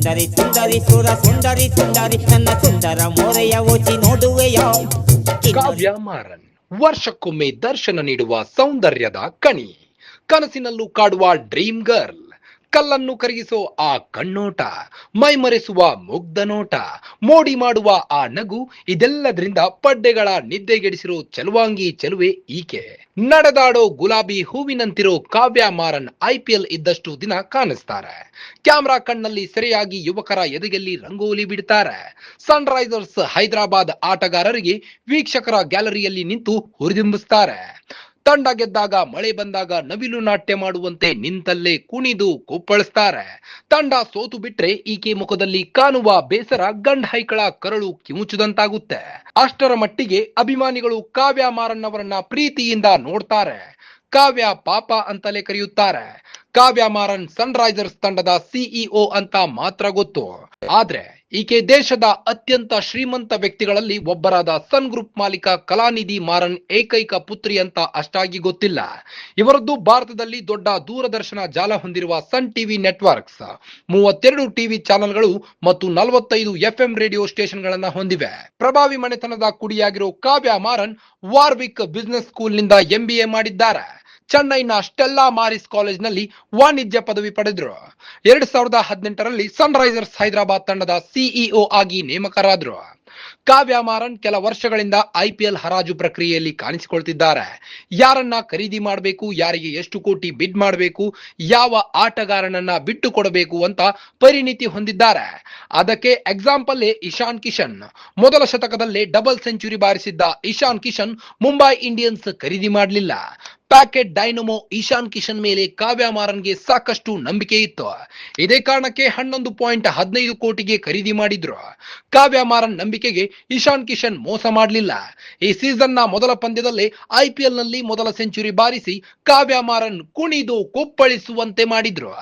ಸುಂದರಿ ಸುಂದರಿ ಸುರ ಸುಂದರಿ ಸುಂದರಿ ನನ್ನ ಸುಂದರ ಮೋರೆಯ ಓಚಿ ನೋಡುವೆಯ. ಕಾವ್ಯ ಮಾರನ್ ವರ್ಷಕ್ಕೊಮ್ಮೆ ದರ್ಶನ ನೀಡುವ ಸೌಂದರ್ಯದ ಕಣಿ, ಕನಸಿನಲ್ಲೂ ಕಾಡುವ ಡ್ರೀಮ್ ಗರ್ಲ್, ಕಲ್ಲನ್ನು ಕರಗಿಸೋ ಆ ಕಣ್ಣೋಟ, ಮೈಮರೆಸುವ ಮುಗ್ಧ ನೋಟ, ಮೋಡಿ ಮಾಡುವ ಆ ನಗು, ಇದೆಲ್ಲದರಿಂದ ಪಡ್ಡೆಗಳ ನಿದ್ದೆಗೆಡಿಸಿರೋ ಚೆಲುವಾಂಗಿ ಚೆಲುವೆ ಈಕೆ. ನಡೆದಾಡೋ ಗುಲಾಬಿ ಹೂವಿನಂತಿರೋ ಕಾವ್ಯ ಮಾರನ್ IPL ಇದ್ದಷ್ಟು ದಿನ ಕಾಣಿಸ್ತಾರೆ. ಕ್ಯಾಮ್ರಾ ಕಣ್ಣಲ್ಲಿ ಸೆರೆಯಾಗಿ ಯುವಕರ ಎದೆಯಲ್ಲಿ ರಂಗೋಲಿ ಬಿಡ್ತಾರೆ. ಸನ್ ರೈಸರ್ಸ್ ಹೈದರಾಬಾದ್ ಆಟಗಾರರಿಗೆ ವೀಕ್ಷಕರ ಗ್ಯಾಲರಿಯಲ್ಲಿ ನಿಂತು ಹುರಿದುಂಬಿಸ್ತಾರೆ. ತಂಡ ಗೆದ್ದಾಗ, ಮಳೆ ಬಂದಾಗ ನವಿಲು ನಾಟ್ಯ ಮಾಡುವಂತೆ ನಿಂತಲ್ಲೇ ಕುಣಿದು ಕುಪ್ಪಳಿಸ್ತಾರೆ. ತಂಡ ಸೋತು ಬಿಟ್ರೆ ಈಕೆ ಮುಖದಲ್ಲಿ ಕಾಣುವ ಬೇಸರ ಗಂಡ್ ಹೈಕಳ ಕರಳು ಕಿವುಚದಂತಾಗುತ್ತೆ. ಅಷ್ಟರ ಮಟ್ಟಿಗೆ ಅಭಿಮಾನಿಗಳು ಕಾವ್ಯ ಮಾರನ್ ಅವರನ್ನ ಪ್ರೀತಿಯಿಂದ ನೋಡ್ತಾರೆ. ಕಾವ್ಯ ಪಾಪ ಅಂತಲೇ ಕರೆಯುತ್ತಾರೆ. ಕಾವ್ಯ ಮಾರನ್ ಸನ್ ರೈಸರ್ಸ್ ತಂಡದ CEO ಅಂತ ಮಾತ್ರ ಗೊತ್ತು. ಆದ್ರೆ ಈಕೆ ದೇಶದ ಅತ್ಯಂತ ಶ್ರೀಮಂತ ವ್ಯಕ್ತಿಗಳಲ್ಲಿ ಒಬ್ಬರಾದ ಸನ್ ಗ್ರೂಪ್ ಮಾಲೀಕ ಕಲಾನಿಧಿ ಮಾರನ್ ಏಕೈಕ ಪುತ್ರಿ ಅಂತ ಅಷ್ಟಾಗಿ ಗೊತ್ತಿಲ್ಲ. ಇವರದ್ದು ಭಾರತದಲ್ಲಿ ದೊಡ್ಡ ದೂರದರ್ಶನ ಜಾಲ ಹೊಂದಿರುವ ಸನ್ ಟಿವಿ ನೆಟ್ವರ್ಕ್ಸ್ 32 ಟಿವಿ ಚಾನೆಲ್ಗಳು ಮತ್ತು 45 FM ರೇಡಿಯೋ ಸ್ಟೇಷನ್ಗಳನ್ನ ಹೊಂದಿವೆ. ಪ್ರಭಾವಿ ಮನೆತನದ ಕುಡಿಯಾಗಿರೋ ಕಾವ್ಯ ಮಾರನ್ ವಾರ್ವಿಕ್ ಬಿಸಿನೆಸ್ ಸ್ಕೂಲ್ನಿಂದ MBA ಮಾಡಿದ್ದಾರೆ. ಚೆನ್ನೈನ ಸ್ಟೆಲ್ಲಾ ಮಾರಿಸ್ ಕಾಲೇಜ್ನಲ್ಲಿ ವಾಣಿಜ್ಯ ಪದವಿ ಪಡೆದ್ರು. 2018ರಲ್ಲಿ ಸನ್ ರೈಸರ್ಸ್ ಹೈದರಾಬಾದ್ ತಂಡದ CEO ಆಗಿ ನೇಮಕರಾದ್ರು. ಕಾವ್ಯ ಮಾರನ್ ಕೆಲ ವರ್ಷಗಳಿಂದ IPL ಹರಾಜು ಪ್ರಕ್ರಿಯೆಯಲ್ಲಿ ಕಾಣಿಸಿಕೊಳ್ತಿದ್ದಾರೆ. ಯಾರನ್ನ ಖರೀದಿ ಮಾಡಬೇಕು, ಯಾರಿಗೆ ಎಷ್ಟು ಕೋಟಿ ಬಿಡ್ ಮಾಡಬೇಕು, ಯಾವ ಆಟಗಾರನನ್ನ ಬಿಟ್ಟು ಕೊಡಬೇಕು ಅಂತ ಪರಿಣಿತಿ ಹೊಂದಿದ್ದಾರೆ. ಅದಕ್ಕೆ ಎಕ್ಸಾಂಪಲ್ ಇಶಾನ್ ಕಿಶನ್. ಮೊದಲ ಶತಕದಲ್ಲೇ ಡಬಲ್ ಸೆಂಚುರಿ ಬಾರಿಸಿದ್ದ ಇಶಾನ್ ಕಿಶನ್ ಮುಂಬೈ ಇಂಡಿಯನ್ಸ್ ಖರೀದಿ ಮಾಡಲಿಲ್ಲ. ಪ್ಯಾಕೆಟ್ ಡೈನಮೋ ಇಶಾನ್ ಕಿಶನ್ ಮೇಲೆ ಕಾವ್ಯ ಮಾರನ್ಗೆ ಸಾಕಷ್ಟು ನಂಬಿಕೆ ಇತ್ತು. ಇದೇ ಕಾರಣಕ್ಕೆ 11.15 ಕೋಟಿಗೆ ಖರೀದಿ ಮಾಡಿದ್ರು. ಕಾವ್ಯ ಮಾರನ್ ನಂಬಿಕೆಗೆ ಇಶಾನ್ ಕಿಶನ್ ಮೋಸ ಮಾಡಲಿಲ್ಲ. ಈ ಸೀಸನ್ನ ಮೊದಲ ಪಂದ್ಯದಲ್ಲೇ IPL ನಲ್ಲಿ ಮೊದಲ ಸೆಂಚುರಿ ಬಾರಿಸಿ ಕಾವ್ಯ ಮಾರನ್ ಕುಣಿದು ಕುಪ್ಪಳಿಸುವಂತೆ ಮಾಡಿದ್ರು.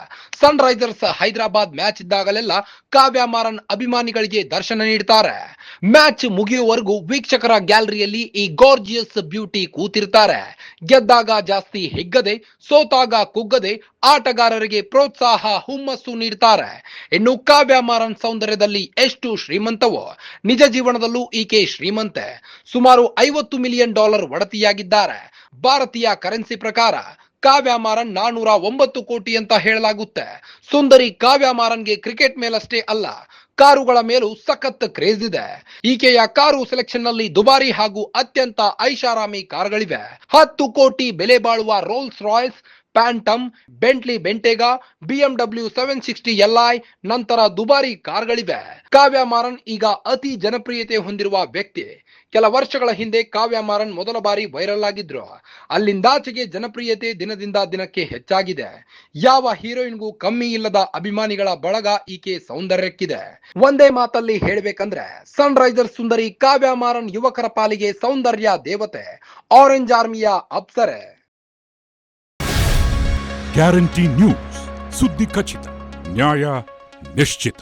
ಸನ್ ರೈಸರ್ಸ್ ಹೈದರಾಬಾದ್ ಮ್ಯಾಚ್ ಇದ್ದಾಗಲೆಲ್ಲ ಕಾವ್ಯ ಮಾರನ್ ಅಭಿಮಾನಿಗಳಿಗೆ ದರ್ಶನ ನೀಡ್ತಾರೆ. ಮ್ಯಾಚ್ ಮುಗಿಯುವವರೆಗೂ ವೀಕ್ಷಕರ ಗ್ಯಾಲರಿಯಲ್ಲಿ ಈ ಗಾರ್ಜಿಯಸ್ ಬ್ಯೂಟಿ ಕೂತಿರ್ತಾರೆ. ಗೆದ್ದಾಗ ಜಾಸ್ತಿ ಹಿಗ್ಗದೆ, ಸೋತಾಗ ಕುಗ್ಗದೆ ಆಟಗಾರರಿಗೆ ಪ್ರೋತ್ಸಾಹ, ಹುಮ್ಮಸ್ಸು ನೀಡ್ತಾರೆ. ಇನ್ನು ಕಾವ್ಯ ಮಾರನ್ ಸೌಂದರ್ಯದಲ್ಲಿ ಎಷ್ಟು ಶ್ರೀಮಂತವೋ, ನಿಜ ಜೀವನದಲ್ಲೂ ಈಕೆ ಶ್ರೀಮಂತೆ. ಸುಮಾರು $50 ಮಿಲಿಯನ್ ಒಡತಿಯಾಗಿದ್ದಾರೆ. ಭಾರತೀಯ ಕರೆನ್ಸಿ ಪ್ರಕಾರ ಕಾವ್ಯ ಮಾರನ್ 409 ಕೋಟಿ ಅಂತ ಹೇಳಲಾಗುತ್ತೆ. ಸುಂದರಿ ಕಾವ್ಯ ಮಾರನ್ಗೆ ಕ್ರಿಕೆಟ್ ಮೇಲಷ್ಟೇ ಅಲ್ಲ, ಕಾರುಗಳ ಮೇಲೂ ಸಖತ್ ಕ್ರೇಜ್ ಇದೆ. ಈಕೆಯ ಕಾರು ಸೆಲೆಕ್ಷನ್ ನಲ್ಲಿ ದುಬಾರಿ ಹಾಗೂ ಅತ್ಯಂತ ಐಷಾರಾಮಿ ಕಾರುಗಳಿವೆ. 10 ಕೋಟಿ ಬೆಲೆ ಬಾಳುವ Rolls Royce, Phantom, Bentley Bentayga, BMW 760 Li ನಂತರ ದುಬಾರಿ ಕಾರ್ಗಳಿವೆ. ಕಾವ್ಯ ಮಾರನ್ ಈಗ ಅತಿ ಜನಪ್ರಿಯತೆ ಹೊಂದಿರುವ ವ್ಯಕ್ತಿ. ಕೆಲ ವರ್ಷಗಳ ಹಿಂದೆ ಕಾವ್ಯ ಮಾರನ್ ಮೊದಲ ಬಾರಿ ವೈರಲ್ ಆಗಿದ್ರು. ಅಲ್ಲಿಂದಾಚೆಗೆ ಜನಪ್ರಿಯತೆ ದಿನದಿಂದ ದಿನಕ್ಕೆ ಹೆಚ್ಚಾಗಿದೆ. ಯಾವ ಹೀರೋಯಿನ್ಗೂ ಕಮ್ಮಿ ಇಲ್ಲದ ಅಭಿಮಾನಿಗಳ ಬಳಗ ಈಕೆ ಸೌಂದರ್ಯಕ್ಕಿದೆ. ಒಂದೇ ಮಾತಲ್ಲಿ ಹೇಳ್ಬೇಕಂದ್ರೆ ಸನ್ ರೈಸರ್ಸ್ ಸುಂದರಿ ಕಾವ್ಯ ಮಾರನ್ ಯುವಕರ ಪಾಲಿಗೆ ಸೌಂದರ್ಯ ದೇವತೆ, ಆರೆಂಜ್ ಆರ್ಮಿಯ ಅಪ್ಸರೆ. ಗ್ಯಾರಂಟಿ ನ್ಯೂಸ್, ಸುದ್ದಿ ಖಚಿತ, ನ್ಯಾಯ ನಿಶ್ಚಿತ.